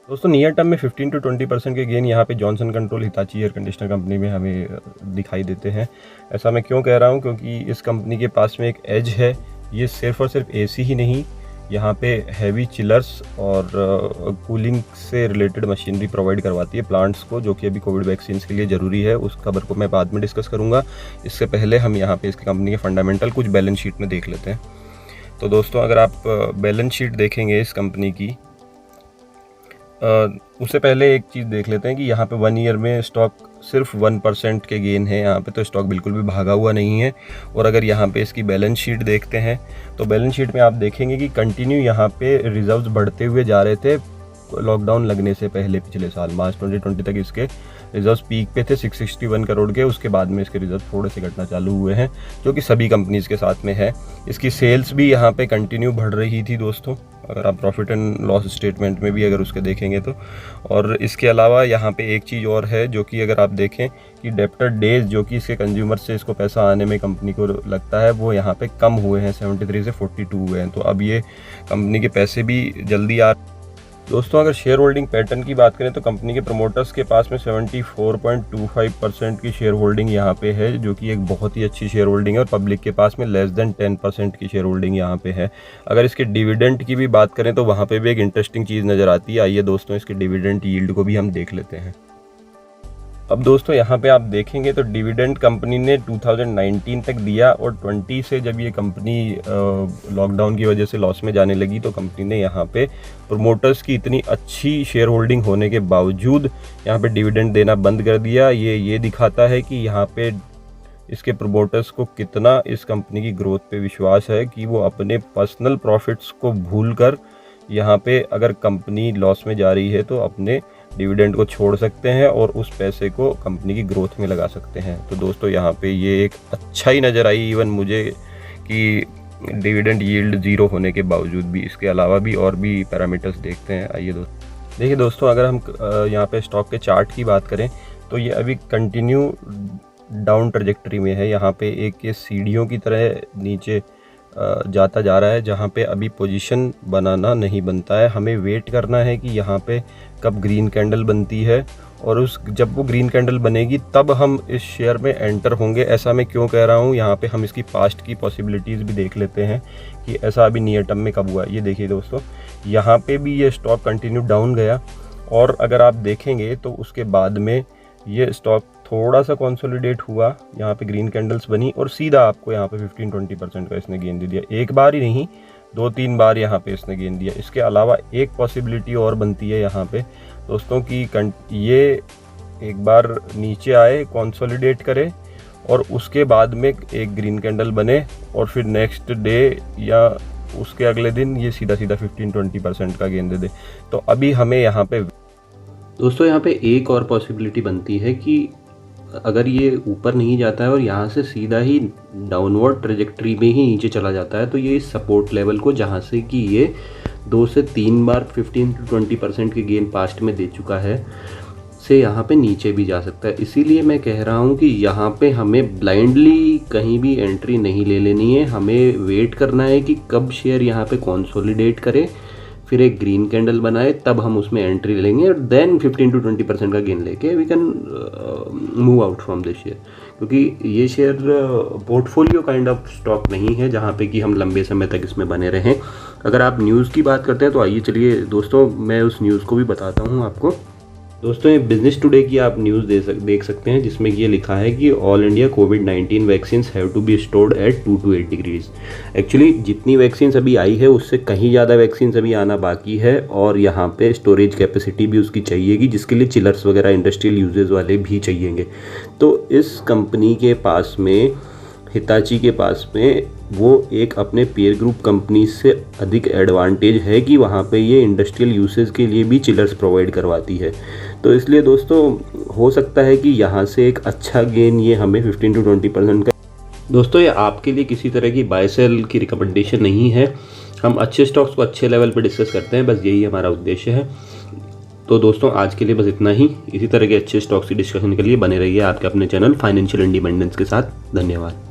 दोस्तों near term में 15 to 20% के गेन यहाँ पे Johnson control Hitachi air conditioner company में हमें दिखाई देते हैं। ऐसा मैं क्यों कह रहा हूँ, क्योंकि इस कंपनी के पास में एक एज है। ये सिर्फ और सिर्फ एसी ही नहीं, यहाँ पे हैवी चिलर्स और कूलिंग से रिलेटेड मशीनरी प्रोवाइड करवाती है प्लांट्स को, जो कि अभी कोविड वैक्सीन के लिए ज़रूरी है। उस खबर को मैं बाद में डिस्कस करूँगा। इससे पहले हम यहाँ पे इसकी कंपनी के फंडामेंटल कुछ बैलेंस शीट में देख लेते हैं। तो दोस्तों अगर आप बैलेंस शीट देखेंगे इस कंपनी की, उससे पहले एक चीज़ देख लेते हैं कि यहाँ पे 1 ईयर में स्टॉक सिर्फ 1% के गेन है। यहाँ पे तो स्टॉक बिल्कुल भी भागा हुआ नहीं है। और अगर यहाँ पे इसकी बैलेंस शीट देखते हैं तो बैलेंस शीट में आप देखेंगे कि कंटिन्यू यहाँ पे रिजर्व्स बढ़ते हुए जा रहे थे। लॉकडाउन लगने से पहले पिछले साल मार्च 2020 तक इसके रिजर्व्स पीक पे थे 661 करोड़ के। उसके बाद में इसके रिजर्व थोड़े से घटना चालू हुए हैं, जो कि सभी कंपनीज़ के साथ में है। इसकी सेल्स भी यहाँ पे कंटिन्यू बढ़ रही थी दोस्तों, अगर आप प्रॉफिट एंड लॉस स्टेटमेंट में भी अगर उसके देखेंगे तो। और इसके अलावा यहाँ पे एक चीज़ और है, जो कि अगर आप देखें कि डेप्टर डेज जो कि इसके कंज्यूमर से इसको पैसा आने में कंपनी को लगता है, वो यहाँ पे कम हुए हैं, 73 से 42 हुए हैं। तो अब ये कंपनी के पैसे भी जल्दी आ। दोस्तों अगर शेयर होल्डिंग पैटर्न की बात करें तो कंपनी के प्रमोटर्स के पास में 74.25% की शेयर होल्डिंग यहाँ पे है, जो कि एक बहुत ही अच्छी शेयर होल्डिंग है। और पब्लिक के पास में लेस देन 10% की शेयर होल्डिंग यहाँ पे है। अगर इसके डिविडेंड की भी बात करें तो वहाँ पे भी एक इंटरेस्टिंग चीज़ नज़र आती है। आइए दोस्तों इसके डिविडेंड यील्ड को भी हम देख लेते हैं। अब दोस्तों यहाँ पे आप देखेंगे तो डिविडेंड कंपनी ने 2019 तक दिया, और 20 से जब ये कंपनी लॉकडाउन की वजह से लॉस में जाने लगी तो कंपनी ने यहाँ पे प्रोमोटर्स की इतनी अच्छी शेयर होल्डिंग होने के बावजूद यहाँ पे डिविडेंड देना बंद कर दिया। ये दिखाता है कि यहाँ पे इसके प्रोमोटर्स को कितना इस कंपनी की ग्रोथ पे विश्वास है, कि वो अपने पर्सनल प्रॉफिट्स को भूल कर यहाँ पे अगर कंपनी लॉस में जा रही है तो अपने डिविडेंड को छोड़ सकते हैं और उस पैसे को कंपनी की ग्रोथ में लगा सकते हैं। तो दोस्तों यहाँ पे ये एक अच्छा ही नज़र आई इवन मुझे, कि डिविडेंड यील्ड 0 होने के बावजूद भी। इसके अलावा भी और भी पैरामीटर्स देखते हैं। आइए देखिए दोस्तों, अगर हम यहाँ पे स्टॉक के चार्ट की बात करें तो ये अभी कंटिन्यू डाउन ट्रजेक्टरी में है। यहाँ पे एक ये सीढ़ियों की तरह नीचे जाता जा रहा है, जहाँ पे अभी पोजीशन बनाना नहीं बनता है। हमें वेट करना है कि यहाँ पे कब ग्रीन कैंडल बनती है, और जब वो ग्रीन कैंडल बनेगी तब हम इस शेयर में एंटर होंगे। ऐसा मैं क्यों कह रहा हूँ, यहाँ पे हम इसकी पास्ट की पॉसिबिलिटीज़ भी देख लेते हैं कि ऐसा अभी नियर टर्म में कब हुआ। ये देखिए दोस्तों, यहाँ पे भी ये स्टॉक कंटिन्यू डाउन गया, और अगर आप देखेंगे तो उसके बाद में ये स्टॉक थोड़ा सा कंसोलिडेट हुआ, यहाँ पे ग्रीन कैंडल्स बनी, और सीधा आपको यहाँ पे 15-20% का इसने गेन दे दिया। एक बार ही नहीं, 2-3 बार यहाँ पे इसने गेन दिया। इसके अलावा एक पॉसिबिलिटी और बनती है यहाँ पे दोस्तों कि ये एक बार नीचे आए, कंसोलिडेट करे, और उसके बाद में एक ग्रीन कैंडल बने, और फिर नेक्स्ट डे या उसके अगले दिन ये सीधा 15-20% का गेन दे दे। तो अभी हमें यहाँ पे दोस्तों यहाँ पे एक और पॉसिबिलिटी बनती है कि अगर ये ऊपर नहीं जाता है और यहाँ से सीधा ही डाउनवर्ड ट्रेजेक्ट्री में ही नीचे चला जाता है, तो ये इस सपोर्ट लेवल को, जहाँ से कि ये 2 से 3 बार 15-20% के गेन पास्ट में दे चुका है, से यहाँ पे नीचे भी जा सकता है। इसीलिए मैं कह रहा हूँ कि यहाँ पे हमें ब्लाइंडली कहीं भी एंट्री नहीं ले लेनी है। हमें वेट करना है कि कब शेयर यहाँ पे कंसोलिडेट करे, फिर एक ग्रीन कैंडल बनाए, तब हम उसमें एंट्री लेंगे, और देन 15-20% का गेन लेके we can move out from this share. क्योंकि ये share portfolio kind of stock नहीं है जहाँ पे कि हम लंबे समय तक इसमें बने रहें। अगर आप न्यूज़ की बात करते हैं तो आइए चलिए दोस्तों मैं उस न्यूज़ को भी बताता हूँ आपको। दोस्तों ये बिजनेस टुडे की आप न्यूज़ देख सकते हैं, जिसमें ये लिखा है कि ऑल इंडिया कोविड-19 vaccines have to be stored at 2 to 8 degrees. Actually जितनी वैक्सीन्स अभी आई है उससे कहीं ज़्यादा वैक्सीन्स अभी आना बाकी है, और यहाँ पे स्टोरेज कैपेसिटी भी उसकी चाहिएगी, जिसके लिए चिलर्स वगैरह इंडस्ट्रियल यूजेज वाले भी चाहिएंगे। तो इस कंपनी के पास में, हिताची के पास में, वो एक अपने पेयर ग्रुप कंपनी से अधिक एडवांटेज है कि वहाँ पे ये इंडस्ट्रियल यूसेज के लिए भी चिलर्स प्रोवाइड करवाती है। तो इसलिए दोस्तों हो सकता है कि यहाँ से एक अच्छा गेन ये हमें 15-20% का। दोस्तों ये आपके लिए किसी तरह की बाय सेल की रिकमेंडेशन नहीं है। हम अच्छे स्टॉक्स को अच्छे लेवल पर डिस्कस करते हैं, बस यही हमारा उद्देश्य है। तो दोस्तों आज के लिए बस इतना ही। इसी तरह के अच्छे स्टॉक्स की डिस्कशन के लिए बने रहिए आपके अपने चैनल फाइनेंशियल इंडिपेंडेंस के साथ। धन्यवाद।